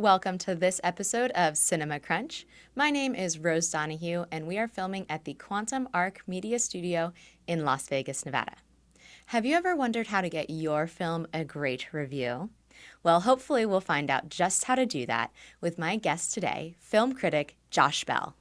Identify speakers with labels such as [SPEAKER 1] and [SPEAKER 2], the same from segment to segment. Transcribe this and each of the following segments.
[SPEAKER 1] welcome to this episode of Cinema Crunch. My name is Rose Donahue, and we are filming at the Quantum Arc Media Studio in Las Vegas, Nevada. Have you ever wondered how to get your film a great review? Well, hopefully we'll find out just how to do that with my guest today, film critic Josh Bell.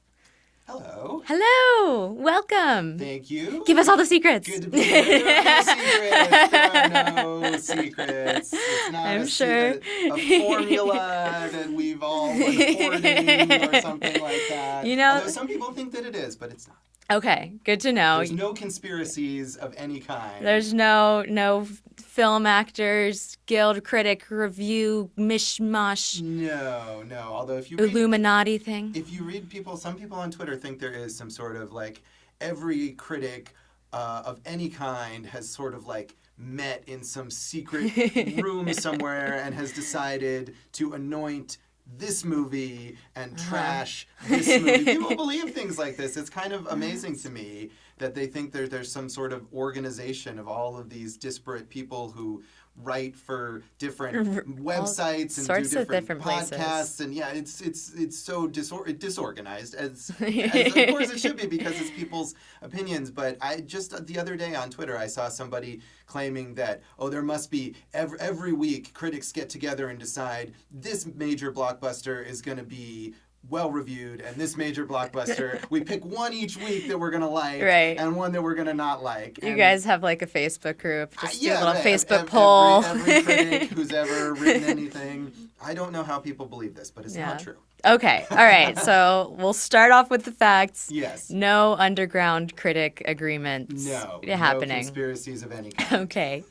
[SPEAKER 2] Hello.
[SPEAKER 1] Hello. Welcome.
[SPEAKER 2] Thank you.
[SPEAKER 1] Give us all the secrets.
[SPEAKER 2] Good to be here. There are no secrets. It's not a formula that we've all been hoarding or something like that. Although some people think that it is, but it's not.
[SPEAKER 1] Okay, good to know.
[SPEAKER 2] There's no conspiracies of any kind.
[SPEAKER 1] There's no film actors, guild, critic, review, mishmash.
[SPEAKER 2] No. Although if you
[SPEAKER 1] Illuminati thing.
[SPEAKER 2] If you read some people on Twitter think there is some sort of like every critic of any kind has sort of like met in some secret room somewhere and has decided to anoint this movie and trash this movie. People believe things like this. It's kind of amazing to me that they think there's some sort of organization of all of these disparate people who write for different websites and do different podcasts. Places. And yeah, it's so disorganized as of course it should be because it's people's opinions. But I just the other day on Twitter I saw somebody claiming that there must be every week critics get together and decide this major blockbuster is going to be well reviewed, and this major blockbuster, we pick one each week that we're going to like, and one that we're going to not like.
[SPEAKER 1] You guys have like a Facebook group, just do a little Facebook poll.
[SPEAKER 2] Every critic who's ever written anything. I don't know how people believe this, but it's not true.
[SPEAKER 1] Okay, all right, so we'll start off with the facts.
[SPEAKER 2] Yes.
[SPEAKER 1] No underground critic agreemts happening.
[SPEAKER 2] No conspiracies of any kind.
[SPEAKER 1] Okay,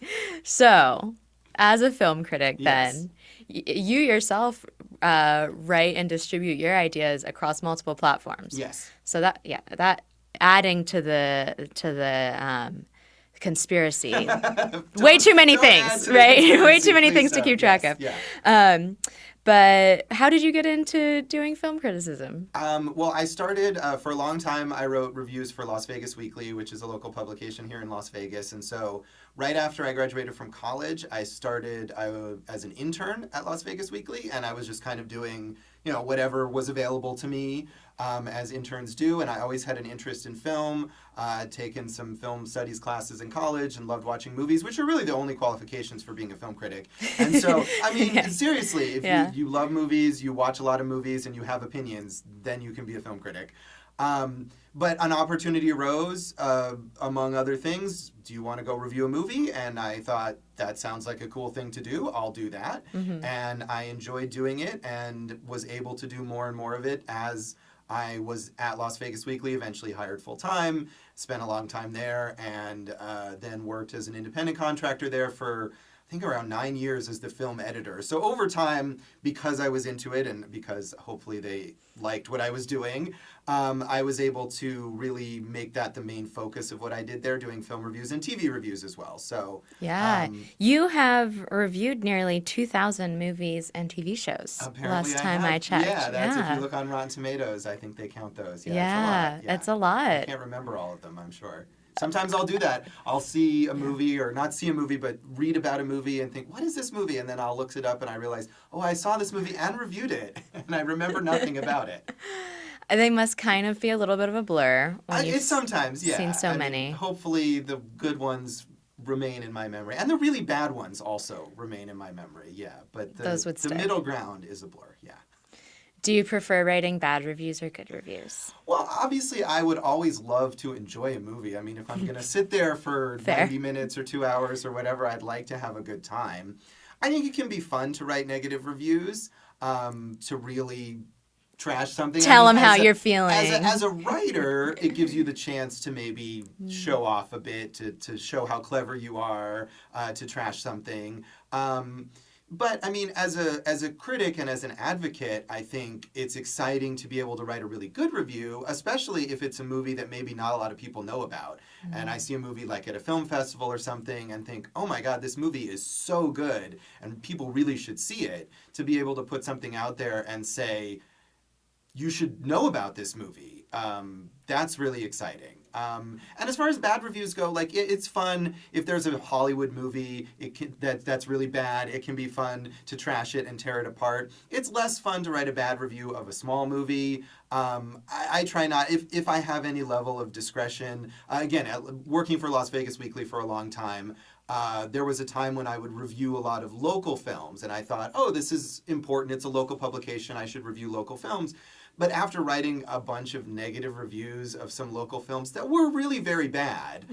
[SPEAKER 1] so as a film critic then, you yourself write and distribute your ideas across multiple platforms.
[SPEAKER 2] Yes.
[SPEAKER 1] So that adding to the conspiracy. Way too many things, right? Way too many things to keep track of.
[SPEAKER 2] Yeah.
[SPEAKER 1] But how did you get into doing film criticism?
[SPEAKER 2] Well, I started, for a long time, I wrote reviews for Las Vegas Weekly, which is a local publication here in Las Vegas. And so right after I graduated from college, I started as an intern at Las Vegas Weekly. And I was just kind of doing, whatever was available to me as interns do. And I always had an interest in film. I'd taken some film studies classes in college and loved watching movies, which are really the only qualifications for being a film critic. And so, I mean, seriously, if you love movies, you watch a lot of movies, and you have opinions, then you can be a film critic. But an opportunity arose, among other things, do you want to go review a movie? And I thought, that sounds like a cool thing to do. I'll do that. Mm-hmm. And I enjoyed doing it and was able to do more and more of it as I was at Las Vegas Weekly, eventually hired full-time, spent a long time there, and then worked as an independent contractor there for, I think, around 9 years as the film editor. So over time, because I was into it and because hopefully they liked what I was doing, I was able to really make that the main focus of what I did there, doing film reviews and TV reviews as well. So
[SPEAKER 1] you have reviewed nearly 2,000 movies and TV shows.
[SPEAKER 2] Apparently
[SPEAKER 1] last time I checked.
[SPEAKER 2] Yeah, if you look on Rotten Tomatoes, I think they count those.
[SPEAKER 1] That's a lot.
[SPEAKER 2] I can't remember all of them, I'm sure. Sometimes I'll do that. I'll see a movie, or not see a movie, but read about a movie and think, what is this movie? And then I'll look it up and I realize, I saw this movie and reviewed it. And I remember nothing about it.
[SPEAKER 1] They must kind of be a little bit of a blur when you've seen so many.
[SPEAKER 2] Hopefully the good ones remain in my memory. And the really bad ones also remain in my memory, But the middle ground is a blur,
[SPEAKER 1] Do you prefer writing bad reviews or good reviews?
[SPEAKER 2] Well, obviously, I would always love to enjoy a movie. I mean, if I'm going to sit there for 90 minutes or 2 hours or whatever, I'd like to have a good time. I think it can be fun to write negative reviews, to really trash something.
[SPEAKER 1] Tell them how you're feeling.
[SPEAKER 2] As a writer, it gives you the chance to maybe show off a bit, to show how clever you are, to trash something. But, I mean, as a critic and as an advocate, I think it's exciting to be able to write a really good review, especially if it's a movie that maybe not a lot of people know about. Mm-hmm. And I see a movie like at a film festival or something and think, oh my God, this movie is so good and people really should see it. To be able to put something out there and say, you should know about this movie. That's really exciting. And as far as bad reviews go, like it's fun if there's a Hollywood movie that's really bad. It can be fun to trash it and tear it apart. It's less fun to write a bad review of a small movie. I try not, if I have any level of discretion. Again, working for Las Vegas Weekly for a long time, there was a time when I would review a lot of local films, and I thought, oh, this is important. It's a local publication. I should review local films. But after writing a bunch of negative reviews of some local films that were really very bad,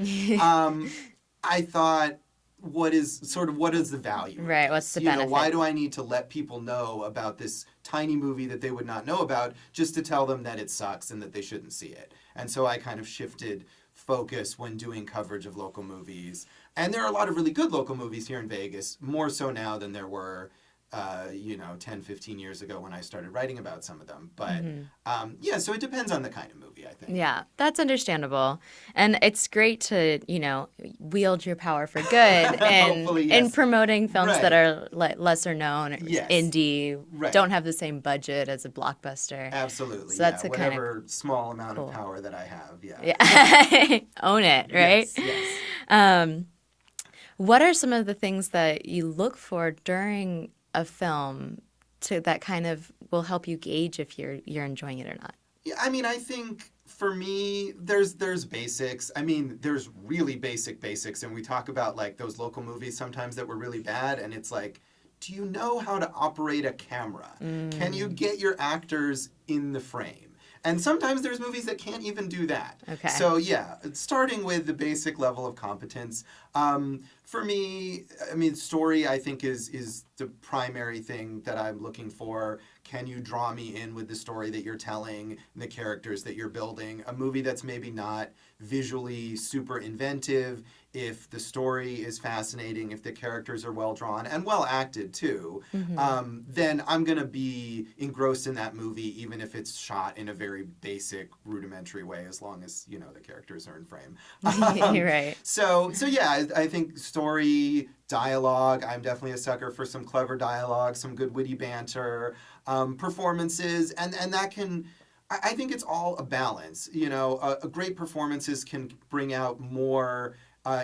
[SPEAKER 2] I thought, what is the value?
[SPEAKER 1] Right, what's the benefit?
[SPEAKER 2] Why do I need to let people know about this tiny movie that they would not know about just to tell them that it sucks and that they shouldn't see it? And so I kind of shifted focus when doing coverage of local movies. And there are a lot of really good local movies here in Vegas, more so now than there were 10, 15 years ago when I started writing about some of them. But so it depends on the kind of movie, I think.
[SPEAKER 1] Yeah, that's understandable. And it's great to, wield your power for good in promoting films that are lesser known, indie, don't have the same budget as a blockbuster.
[SPEAKER 2] Absolutely.
[SPEAKER 1] So that's
[SPEAKER 2] whatever small amount of power that I have.
[SPEAKER 1] Yeah. Own it, right?
[SPEAKER 2] Yes.
[SPEAKER 1] What are some of the things that you look for during a film that kind of will help you gauge if you're enjoying it or not?
[SPEAKER 2] Yeah, I mean, I think for me, there's basics. I mean, there's really basics, and we talk about like those local movies sometimes that were really bad, and it's like, do you know how to operate a camera? Can you get your actors in the frame? And sometimes there's movies that can't even do that.
[SPEAKER 1] Okay.
[SPEAKER 2] So yeah, starting with the basic level of competence. For me, I mean, story I think is the primary thing that I'm looking for. Can you draw me in with the story that you're telling, and the characters that you're building? A movie that's maybe not visually super inventive, if the story is fascinating, if the characters are well drawn and well acted too, then I'm going to be engrossed in that movie, even if it's shot in a very basic, rudimentary way, as long as, the characters are in frame.
[SPEAKER 1] Right.
[SPEAKER 2] So yeah, I think story, dialogue, I'm definitely a sucker for some clever dialogue, some good witty banter, performances, and that can... I think it's all a balance. A great performances can bring out more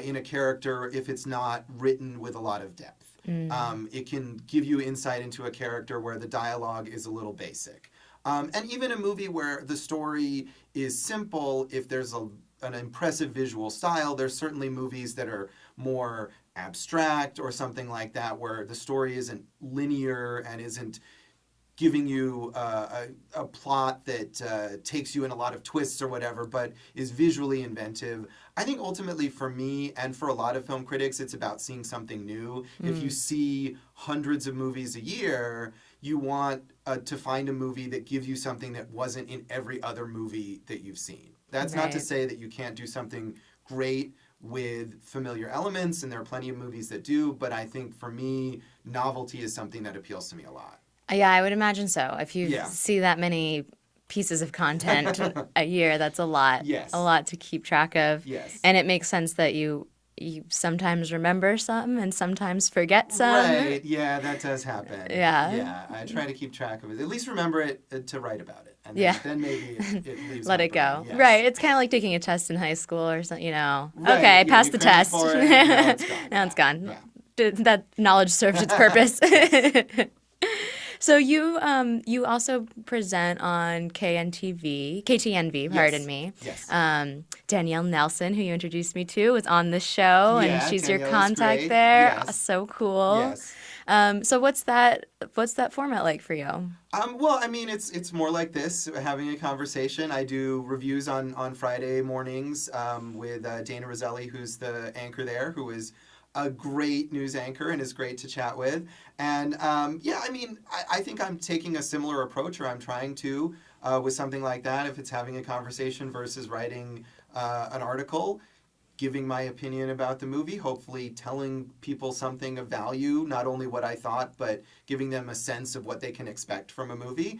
[SPEAKER 2] in a character if it's not written with a lot of depth. It can give you insight into a character where the dialogue is a little basic. And even a movie where the story is simple, if there's an impressive visual style, there's certainly movies that are more abstract or something like that, where the story isn't linear and isn't giving you a plot that takes you in a lot of twists or whatever, but is visually inventive. I think ultimately for me and for a lot of film critics, it's about seeing something new. If you see hundreds of movies a year, you want to find a movie that gives you something that wasn't in every other movie that you've seen. That's not to say that you can't do something great with familiar elements, and there are plenty of movies that do, but I think for me, novelty is something that appeals to me a lot.
[SPEAKER 1] Yeah, I would imagine so. If you see that many pieces of content a year, that's a lot.
[SPEAKER 2] Yes.
[SPEAKER 1] A lot to keep track of.
[SPEAKER 2] Yes.
[SPEAKER 1] And it makes sense that you sometimes remember some and sometimes forget some.
[SPEAKER 2] Right. Yeah, that does happen.
[SPEAKER 1] Yeah.
[SPEAKER 2] Yeah, I try to keep track of it. At least remember it to write about it. And then maybe it leaves
[SPEAKER 1] Let it go.
[SPEAKER 2] Yes.
[SPEAKER 1] Right. It's kind of like taking a test in high school or something,
[SPEAKER 2] Right.
[SPEAKER 1] Okay, I passed the test.
[SPEAKER 2] For it, now it's gone.
[SPEAKER 1] Now it's gone.
[SPEAKER 2] Yeah.
[SPEAKER 1] That knowledge served its purpose. So you also present on KTNV, pardon me.
[SPEAKER 2] Yes.
[SPEAKER 1] Danielle Nelson, who you introduced me to, was on the show, and she's
[SPEAKER 2] Danielle
[SPEAKER 1] your contact
[SPEAKER 2] great.
[SPEAKER 1] there.
[SPEAKER 2] Yes.
[SPEAKER 1] So cool.
[SPEAKER 2] Yes.
[SPEAKER 1] So what's that format like for you?
[SPEAKER 2] Well, I mean, it's more like this, having a conversation. I do reviews on Friday mornings with Dana Roselli, who's the anchor there, who is a great news anchor and is great to chat with. And I mean, I think I'm taking a similar approach, or I'm trying to, with something like that, if it's having a conversation versus writing an article, giving my opinion about the movie, hopefully telling people something of value, not only what I thought, but giving them a sense of what they can expect from a movie.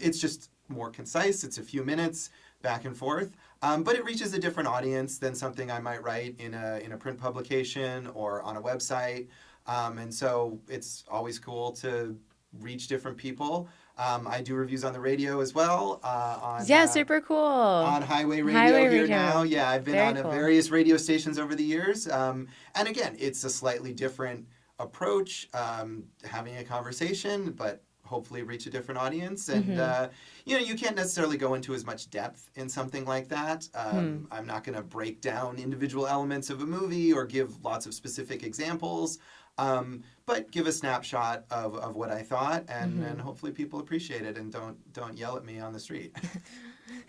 [SPEAKER 2] It's just more concise. It's a few minutes back and forth. But it reaches a different audience than something I might write in a print publication or on a website. And so it's always cool to reach different people. I do reviews on the radio as well.
[SPEAKER 1] Yeah, super cool.
[SPEAKER 2] On Highway Radio
[SPEAKER 1] Highway
[SPEAKER 2] here
[SPEAKER 1] Radio.
[SPEAKER 2] now. Yeah, I've been
[SPEAKER 1] Very
[SPEAKER 2] on
[SPEAKER 1] cool.
[SPEAKER 2] various radio stations over the years. And again, it's a slightly different approach, having a conversation, but hopefully reach a different audience. And, you can't necessarily go into as much depth in something like that. I'm not going to break down individual elements of a movie or give lots of specific examples. But give a snapshot of what I thought, and hopefully people appreciate it and don't yell at me on the street.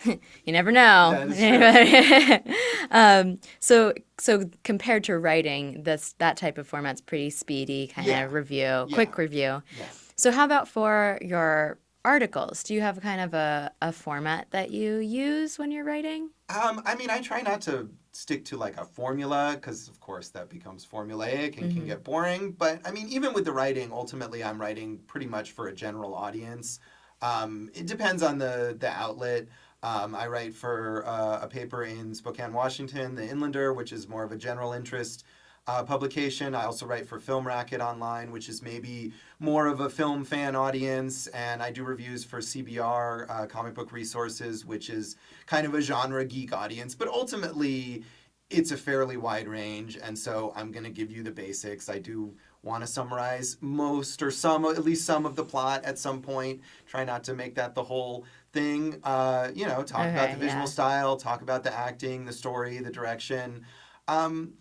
[SPEAKER 1] You never know.
[SPEAKER 2] That is true.
[SPEAKER 1] So compared to writing, that type of format's pretty speedy kind of review, quick review.
[SPEAKER 2] Yeah.
[SPEAKER 1] So how about for your articles? Do you have kind of a format that you use when you're writing?
[SPEAKER 2] I try not to stick to like a formula because, of course, that becomes formulaic and can get boring. But, even with the writing, ultimately, I'm writing pretty much for a general audience. It depends on the outlet. I write for a paper in Spokane, Washington, the Inlander, which is more of a general interest publication. I also write for Film Racket Online, which is maybe more of a film fan audience, and I do reviews for CBR, Comic Book Resources, which is kind of a genre geek audience, but ultimately it's a fairly wide range, and so I'm going to give you the basics. I do want to summarize most or at least some of the plot at some point. Try not to make that the whole thing. Talk about the visual style, talk about the acting, the story, the direction. And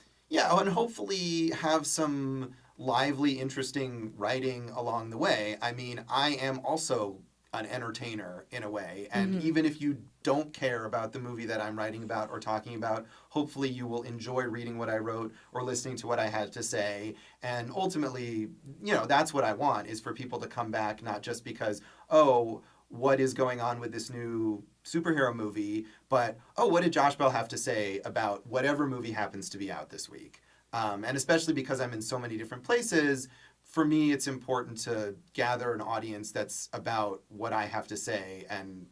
[SPEAKER 2] hopefully have some lively, interesting writing along the way. I am also an entertainer in a way, and even if you don't care about the movie that I'm writing about or talking about, hopefully you will enjoy reading what I wrote or listening to what I had to say. And ultimately, that's what I want, is for people to come back, not just because, what is going on with this new superhero movie, but, what did Josh Bell have to say about whatever movie happens to be out this week? And especially because I'm in so many different places, for me, it's important to gather an audience that's about what I have to say and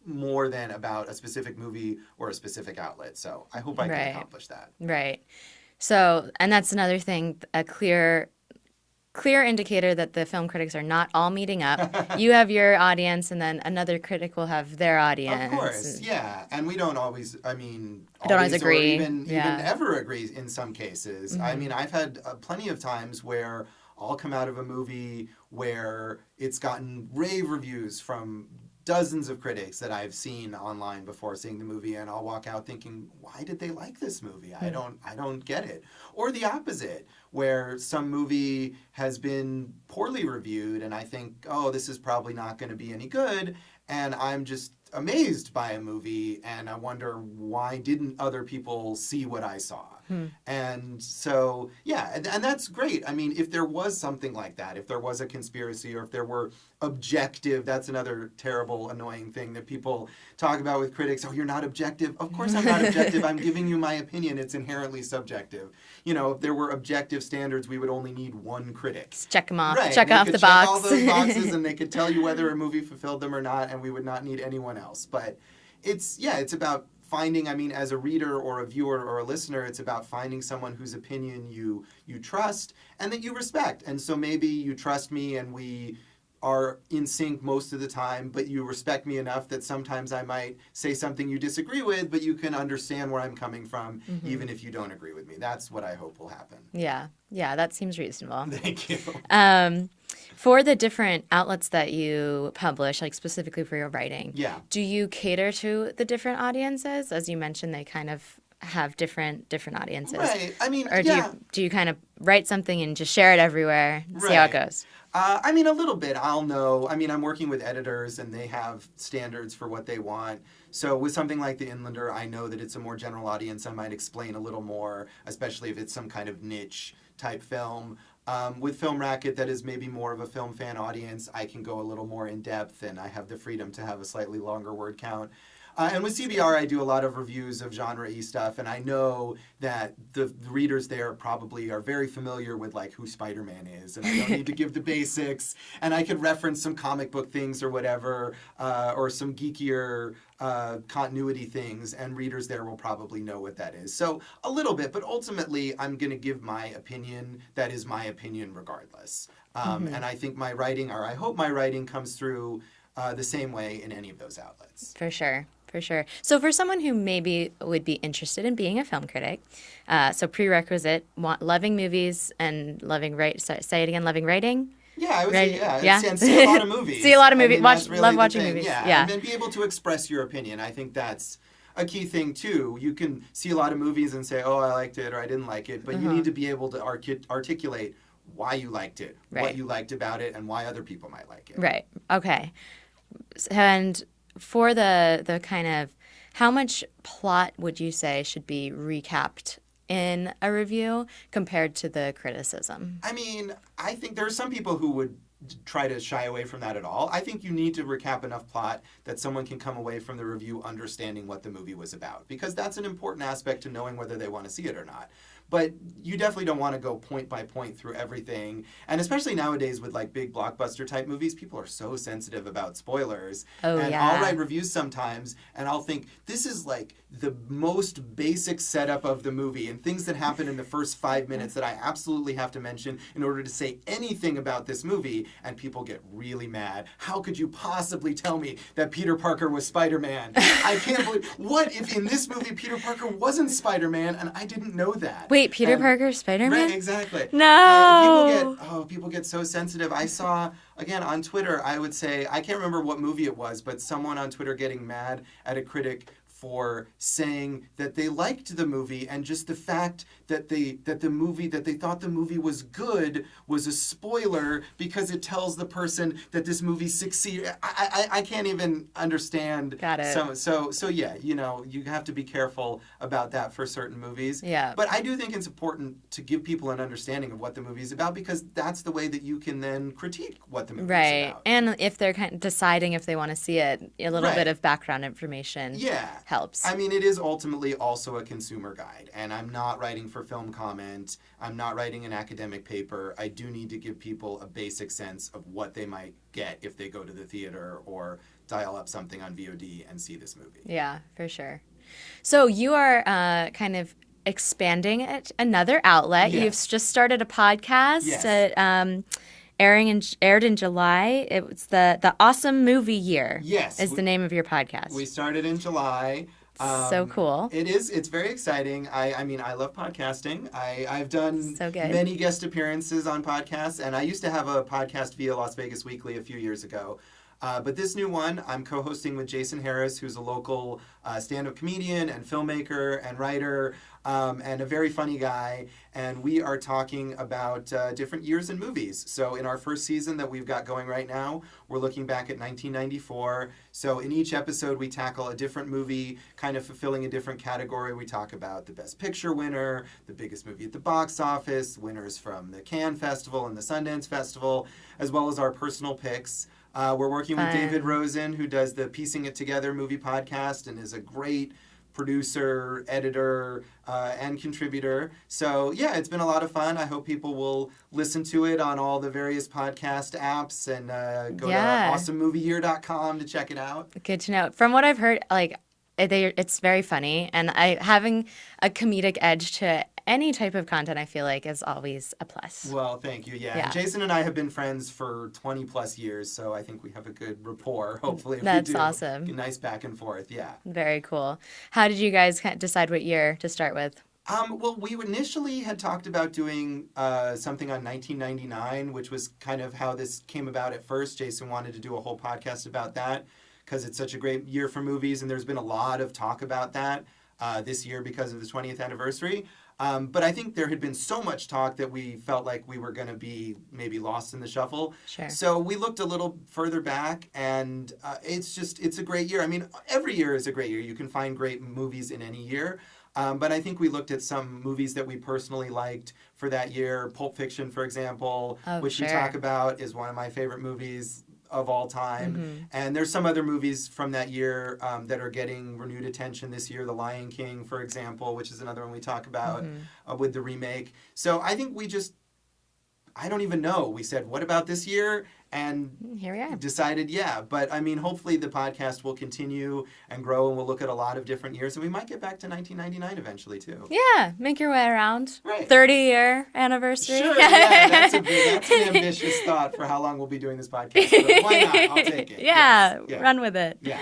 [SPEAKER 2] more than about a specific movie or a specific outlet. So I hope I can accomplish that.
[SPEAKER 1] Right. So, and that's another thing, a clear indicator that the film critics are not all meeting up. You have your audience, and then another critic will have their audience.
[SPEAKER 2] Of course, yeah. And we don't always,
[SPEAKER 1] don't always agree.
[SPEAKER 2] Or even ever agree in some cases. I've had plenty of times where I'll come out of a movie where it's gotten rave reviews from dozens of critics that I've seen online before seeing the movie, and I'll walk out thinking, why did they like this movie? I don't get it. Or the opposite, where some movie has been poorly reviewed and I think, this is probably not going to be any good, and I'm just amazed by a movie and I wonder, why didn't other people see what I saw? And so, and that's great. If there was something like that, if there was a conspiracy, or if there were objective, that's another terrible, annoying thing that people talk about with critics. You're not objective. Of course I'm not objective. I'm giving you my opinion. It's inherently subjective. If there were objective standards, we would only need one critic.
[SPEAKER 1] Just check them off.
[SPEAKER 2] Right.
[SPEAKER 1] Check off the box.
[SPEAKER 2] Check all those boxes and they could tell you whether a movie fulfilled them or not, and we would not need anyone else. But it's about finding, as a reader or a viewer or a listener, it's about finding someone whose opinion you trust and that you respect. And so maybe you trust me and we are in sync most of the time, but you respect me enough that sometimes I might say something you disagree with, but you can understand where I'm coming from, even if you don't agree with me. That's what I hope will happen.
[SPEAKER 1] Yeah, that seems reasonable.
[SPEAKER 2] Thank you.
[SPEAKER 1] For the different outlets that you publish, like specifically for your writing, do you cater to the different audiences? As you mentioned, they kind of have different audiences.
[SPEAKER 2] Right.
[SPEAKER 1] Or do you kind of write something and just share it everywhere, see how it goes?
[SPEAKER 2] A little bit. I'll know. I'm working with editors and they have standards for what they want. So with something like The Inlander, I know that it's a more general audience. I might explain a little more, especially if it's some kind of niche type film. With Film Racket, that is maybe more of a film fan audience, I can go a little more in depth and I have the freedom to have a slightly longer word count. And with CBR, I do a lot of reviews of genre-y stuff, and I know that the readers there probably are very familiar with, like, who Spider-Man is, and I don't need to give the basics, and I could reference some comic book things or whatever, or some geekier continuity things, and readers there will probably know what that is. So a little bit, but ultimately, I'm going to give my opinion that is my opinion regardless. And I think my writing, or I hope my writing comes through the same way in any of those outlets.
[SPEAKER 1] For sure. For sure. So for someone who maybe would be interested in being a film critic, so prerequisite, loving movies and loving say it again, loving writing.
[SPEAKER 2] Yeah, I would say,
[SPEAKER 1] Yeah.
[SPEAKER 2] And see a lot of movies.
[SPEAKER 1] See a lot of movies.
[SPEAKER 2] That's really
[SPEAKER 1] love
[SPEAKER 2] the
[SPEAKER 1] watching
[SPEAKER 2] thing.
[SPEAKER 1] movies.
[SPEAKER 2] Yeah, and then be able to express your opinion. I think that's a key thing, too. You can see a lot of movies and say, oh, I liked it or I didn't like it, but you need to be able to articulate why you liked it, what you liked about it, and why other people might like it.
[SPEAKER 1] Right. Okay. And for the kind of, how much plot would you say should be recapped in a review compared to the criticism?
[SPEAKER 2] I mean, I think there are some people who would try to shy away from that at all. I think you need to recap enough plot that someone can come away from the review understanding what the movie was about, because that's an important aspect to knowing whether they want to see it or not. But you definitely don't want to go point by point through everything. And especially nowadays with like big blockbuster type movies, people are so sensitive about spoilers. And I'll write reviews sometimes and I'll think, this is like the most basic setup of the movie and things that happen in the first 5 minutes that I absolutely have to mention in order to say anything about this movie. And people get really mad. How could you possibly tell me that Peter Parker was Spider-Man? I can't believe, what if in this movie Peter Parker wasn't Spider-Man and I didn't know that?
[SPEAKER 1] Wait, Peter Parker, Spider-Man?
[SPEAKER 2] Right, exactly.
[SPEAKER 1] No!
[SPEAKER 2] People get so sensitive. I saw, again, on Twitter, I would say, I can't remember what movie it was, but someone on Twitter getting mad at a critic for saying that they liked the movie, and just the fact that they thought the movie was good was a spoiler because it tells the person that this movie succeeded. I can't even understand.
[SPEAKER 1] Got it.
[SPEAKER 2] So yeah, you have to be careful about that for certain movies.
[SPEAKER 1] Yeah.
[SPEAKER 2] But I do think it's important to give people an understanding of what the movie is about, because that's the way that you can then critique what the movie is about.
[SPEAKER 1] And if they're kind of deciding if they want to see it, a little bit of background information helps.
[SPEAKER 2] I mean, it is ultimately also a consumer guide, and I'm not writing for Film Comment. I'm not writing an academic paper. I do need to give people a basic sense of what they might get if they go to the theater or dial up something on VOD and see this movie.
[SPEAKER 1] Yeah, for sure. So you are kind of expanding at another outlet.
[SPEAKER 2] Yes.
[SPEAKER 1] You've just started a podcast.
[SPEAKER 2] Yes.
[SPEAKER 1] Aired in July. It was the Awesome Movie Year.
[SPEAKER 2] Yes.
[SPEAKER 1] Is the name of your podcast.
[SPEAKER 2] We started in July.
[SPEAKER 1] So cool.
[SPEAKER 2] It is. It's very exciting. I mean, I love podcasting. I've done many guest appearances on podcasts, and I used to have a podcast via Las Vegas Weekly a few years ago. But this new one, I'm co-hosting with Jason Harris, who's a local stand-up comedian and filmmaker and writer, and a very funny guy. And we are talking about different years in movies. So in our first season that we've got going right now, we're looking back at 1994. So in each episode, we tackle a different movie, kind of fulfilling a different category. We talk about the Best Picture winner, the biggest movie at the box office, winners from the Cannes Festival and the Sundance Festival, as well as our personal picks. We're working with David Rosen, who does the Piecing It Together movie podcast and is a great producer, editor, and contributor. So, yeah, it's been a lot of fun. I hope people will listen to it on all the various podcast apps and go to awesomemovieyear.com to check it out.
[SPEAKER 1] Good to know. From what I've heard, it's very funny, and having a comedic edge to any type of content, I feel like, is always a plus.
[SPEAKER 2] Well, thank you. Yeah. Jason and I have been friends for 20 plus years, so I think we have a good rapport, hopefully.
[SPEAKER 1] That's awesome.
[SPEAKER 2] A nice back and forth, yeah.
[SPEAKER 1] Very cool. How did you guys decide what year to start with?
[SPEAKER 2] Well, we initially had talked about doing something on 1999, which was kind of how this came about at first. Jason wanted to do a whole podcast about that because it's such a great year for movies, and there's been a lot of talk about that this year because of the 20th anniversary. But I think there had been so much talk that we felt like we were going to be maybe lost in the shuffle.
[SPEAKER 1] Sure.
[SPEAKER 2] So we looked a little further back, and it's a great year. I mean, every year is a great year. You can find great movies in any year. But I think we looked at some movies that we personally liked for that year. Pulp Fiction, for example, which we talk about, is one of my favorite movies of all time. Mm-hmm. And there's some other movies from that year that are getting renewed attention this year. The Lion King, for example, which is another one we talk about with the remake. So I think we just I don't even know. We said, what about this year? And
[SPEAKER 1] Here we are.
[SPEAKER 2] decided, yeah. But I mean, hopefully the podcast will continue and grow, and we'll look at a lot of different years, and we might get back to 1999 eventually too.
[SPEAKER 1] Yeah, make your way around.
[SPEAKER 2] Right.
[SPEAKER 1] 30-year anniversary.
[SPEAKER 2] Sure, yeah, that's an ambitious thought for how long we'll be doing this podcast. But why not? I'll take it.
[SPEAKER 1] Yeah,
[SPEAKER 2] Yes. Yeah.
[SPEAKER 1] run with it.
[SPEAKER 2] Yeah.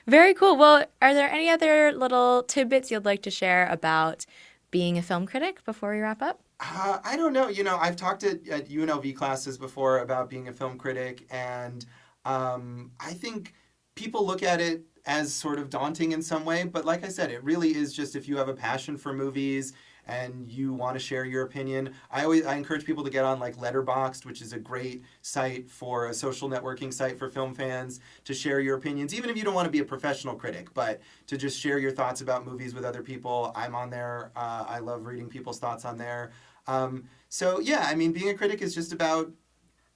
[SPEAKER 1] Very cool. Well, are there any other little tidbits you'd like to share about being a film critic before we wrap up?
[SPEAKER 2] I don't know. I've talked at UNLV classes before about being a film critic, and I think people look at it as sort of daunting in some way. But like I said, it really is just if you have a passion for movies and you want to share your opinion. I encourage people to get on like Letterboxd, which is a great site for a social networking site for film fans, to share your opinions, even if you don't want to be a professional critic, but to just share your thoughts about movies with other people. I'm on there. I love reading people's thoughts on there. So yeah, I mean, being a critic is just about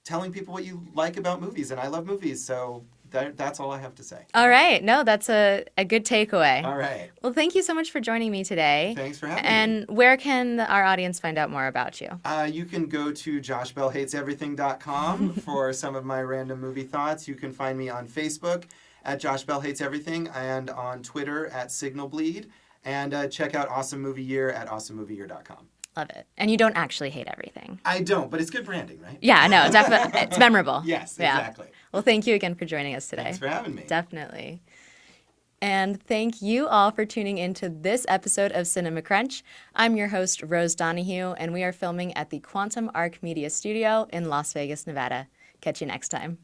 [SPEAKER 2] telling people what you like about movies, and I love movies, so that's all I have to say.
[SPEAKER 1] All right. No, that's a good takeaway.
[SPEAKER 2] All right.
[SPEAKER 1] Well, thank you so much for joining me today.
[SPEAKER 2] Thanks for having me.
[SPEAKER 1] And where can our audience find out more about you?
[SPEAKER 2] You can go to joshbellhateseverything.com for some of my random movie thoughts. You can find me on Facebook at Josh Bell Hates Everything and on Twitter at SignalBleed. And check out Awesome Movie Year at awesomemovieyear.com.
[SPEAKER 1] Love it. And you don't actually hate everything.
[SPEAKER 2] I don't, but it's good branding, right?
[SPEAKER 1] Yeah, no, definitely. It's memorable.
[SPEAKER 2] Yes,
[SPEAKER 1] yeah.
[SPEAKER 2] exactly.
[SPEAKER 1] Well, thank you again for joining us today.
[SPEAKER 2] Thanks for having me.
[SPEAKER 1] Definitely. And thank you all for tuning into this episode of Cinema Crunch. I'm your host, Rose Donahue, and we are filming at the Quantum Arc Media Studio in Las Vegas, Nevada. Catch you next time.